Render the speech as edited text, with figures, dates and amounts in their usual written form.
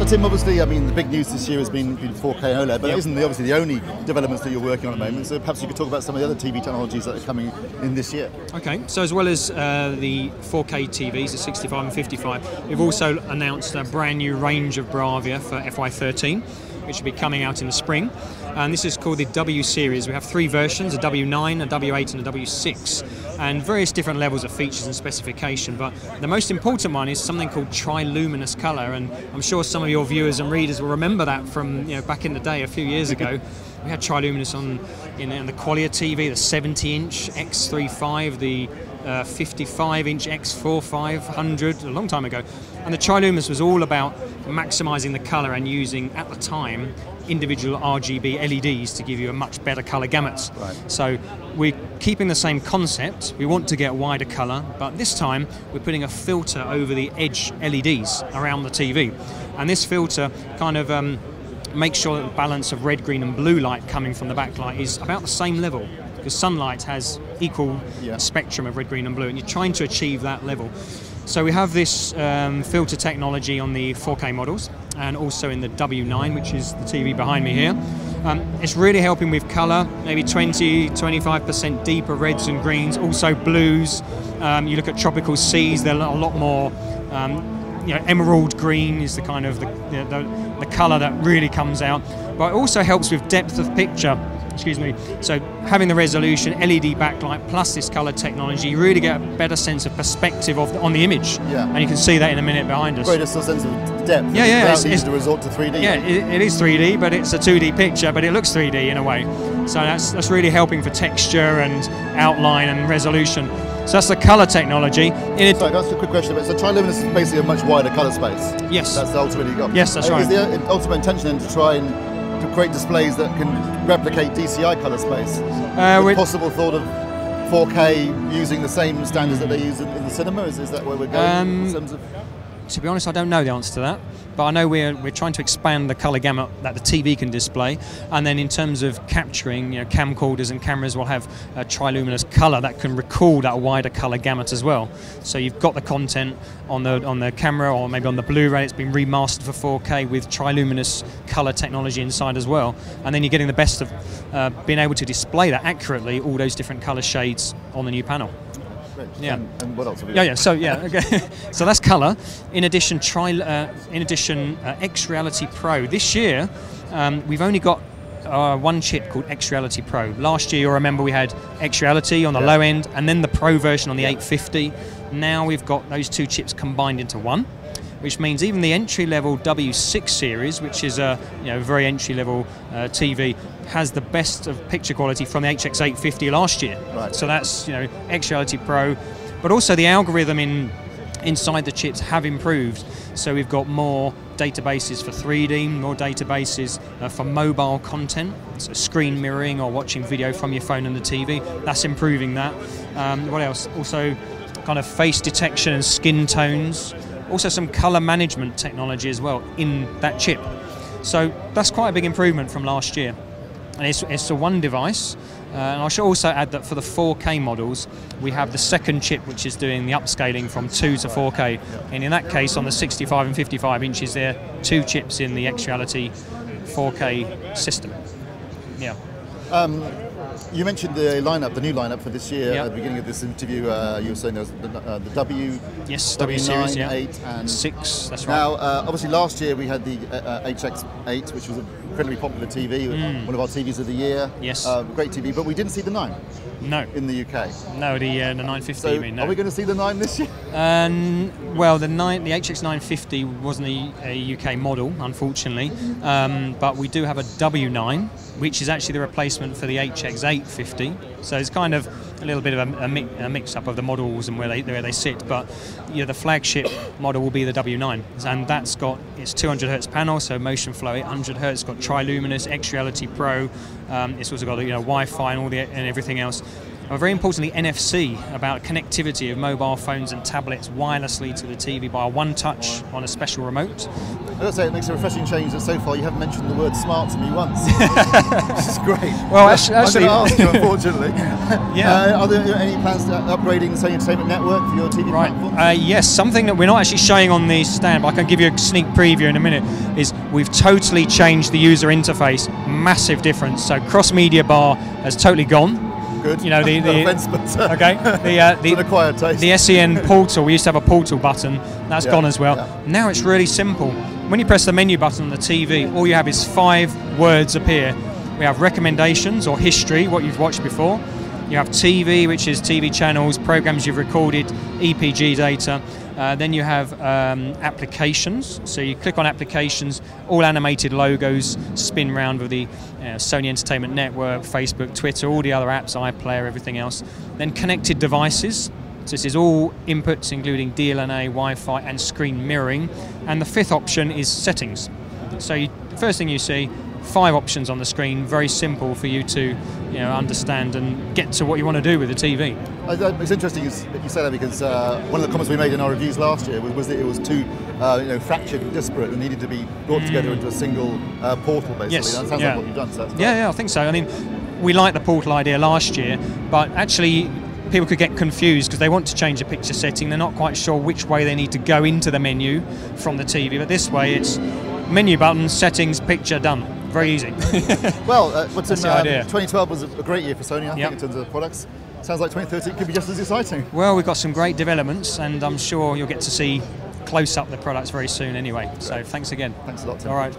So Tim, obviously, I mean, the big news this year has been 4K OLED, but it isn't obviously the only developments that you're working on at the moment. So perhaps you could talk about some of the other TV technologies that are coming in this year. Okay, so as well as the 4K TVs, the 65 and 55, we've also announced a brand new range of Bravia for FY13, which will be coming out in the spring. And this is called the W series. We have 3 versions, a W9, a W8 and a W6, and various different levels of features and specification. But the most important one is something called Triluminos Color, and I'm sure some of your viewers and readers will remember that from back in the day, a few years ago. We had Triluminos in the Qualia TV, the 70-inch X35, the 55-inch X4500 a long time ago. And the Triluminos was all about maximising the colour and using, at the time, individual RGB LEDs to give you a much better colour gamut. Right. So we're keeping the same concept. We want to get wider colour, but this time we're putting a filter over the edge LEDs around the TV. And this filter kind of makes sure that the balance of red, green and blue light coming from the backlight is about the same level, because sunlight has equal spectrum of red, green and blue, and you're trying to achieve that level. So we have this filter technology on the 4K models and also in the W9, which is the TV behind me here. It's really helping with colour, maybe 20–25% deeper reds and greens, also blues. You look at tropical seas, they're a lot more emerald green is the kind of the colour that really comes out, but it also helps with depth of picture. Excuse me. So having the resolution, LED backlight plus this colour technology, you really get a better sense of perspective on the image. Yeah. And you can see that in a minute behind us. Greater sense of depth. Yeah. It's to resort to 3D. Yeah, it is 3D, but it's a 2D picture, but it looks 3D in a way. So that's really helping for texture and outline and resolution. So that's the colour technology. Sorry, that's a quick question. So Triluminos is basically a much wider colour space. Yes. That's the ultimate you got. Yes, that's right. Is the ultimate intention then to try and to create displays that can replicate DCI colour space? With possible thought of 4K using the same standards that they use in the cinema? Is that where we're going in terms of? To be honest, I don't know the answer to that, but I know we're trying to expand the colour gamut that the TV can display, and then in terms of capturing, camcorders and cameras will have a Triluminos Color that can record that wider colour gamut as well. So you've got the content on the camera or maybe on the Blu-ray. It's been remastered for 4K with Triluminos Color technology inside as well, and then you're getting the best of being able to display that accurately, all those different colour shades on the new panel. Yeah. And what else have we Okay. So that's colour. In addition, X Reality Pro. This year, we've only got one chip called X Reality Pro. Last year, you'll remember we had X Reality on the low end, and then the Pro version on the 850. Now we've got those 2 chips combined into one, which means even the entry-level W6 series, which is a very entry-level TV, has the best of picture quality from the HX850 last year. Right. So that's X Reality Pro, but also the algorithm inside the chips have improved. So we've got more databases for 3D, more databases for mobile content, so screen mirroring or watching video from your phone and the TV. That's improving that. What else? Also, kind of face detection and skin tones. Also some colour management technology as well in that chip. So that's quite a big improvement from last year. And it's a one device. And I should also add that for the 4K models, we have the second chip which is doing the upscaling from 2 to 4K. And in that case, on the 65 and 55 inches, there are 2 chips in the X Reality 4K system. Yeah. You mentioned the new lineup for this year at the beginning of this interview. You were saying there was the W, W series, 8 and 6. That's right. Now, obviously, last year we had the HX8, which was an incredibly popular TV, one of our TVs of the year. Yes. Great TV, but we didn't see the 9. No. In the UK. No, the 950. So you mean? No. Are we going to see the 9 this year? Well, the HX950 wasn't a UK model, unfortunately, but we do have a W9, which is actually the replacement for the HX850. So it's kind of a little bit of a mix-up of the models and where they sit. But the flagship model will be the W9, and that's got its 200 Hz panel, so motion flow 800 Hz. Got Triluminos, X Reality Pro, It's also got Wi-Fi and and everything else. And very importantly, NFC, about connectivity of mobile phones and tablets wirelessly to the TV by a one-touch on a special remote. I gotta say, it makes a refreshing change that so far you haven't mentioned the word smart to me once. This is great. Well, actually, I'm going to ask you, unfortunately. Yeah. Are there any plans to upgrading the Sony Entertainment Network for your TV platform? Yes, something that we're not actually showing on the stand, but I can give you a sneak preview in a minute, is we've totally changed the user interface. Massive difference. So cross-media bar has totally gone. Good. The acquired taste. The SEN portal, we used to have a portal button, that's gone as well. Yeah. Now it's really simple. When you press the menu button on the TV, all you have is 5 words appear. We have recommendations or history, what you've watched before. You have TV, which is TV channels, programs you've recorded, EPG data. Then you have applications. So you click on applications, all animated logos spin round with the Sony Entertainment Network, Facebook, Twitter, all the other apps, iPlayer, everything else. Then connected devices. So this is all inputs, including DLNA, Wi-Fi, and screen mirroring. And the 5th option is settings. So the first thing you see, 5 options on the screen, very simple for you to understand and get to what you want to do with the TV. It's interesting that you say that, because one of the comments we made in our reviews last year was that it was too fractured and disparate and needed to be brought together into a single portal, basically. Yes. That sounds like what you've done. So that's great. Yeah, I think so. I mean, we liked the portal idea last year, but actually people could get confused because they want to change the picture setting. They're not quite sure which way they need to go into the menu from the TV, but this way it's menu button, settings, picture, done. Very easy. Well, what's in 2012 was a great year for Sony, I think, in terms of products. Sounds like 2013 could be just as exciting. Well, we've got some great developments, and I'm sure you'll get to see close up the products very soon anyway. So thanks again. Thanks a lot, Tim. All right.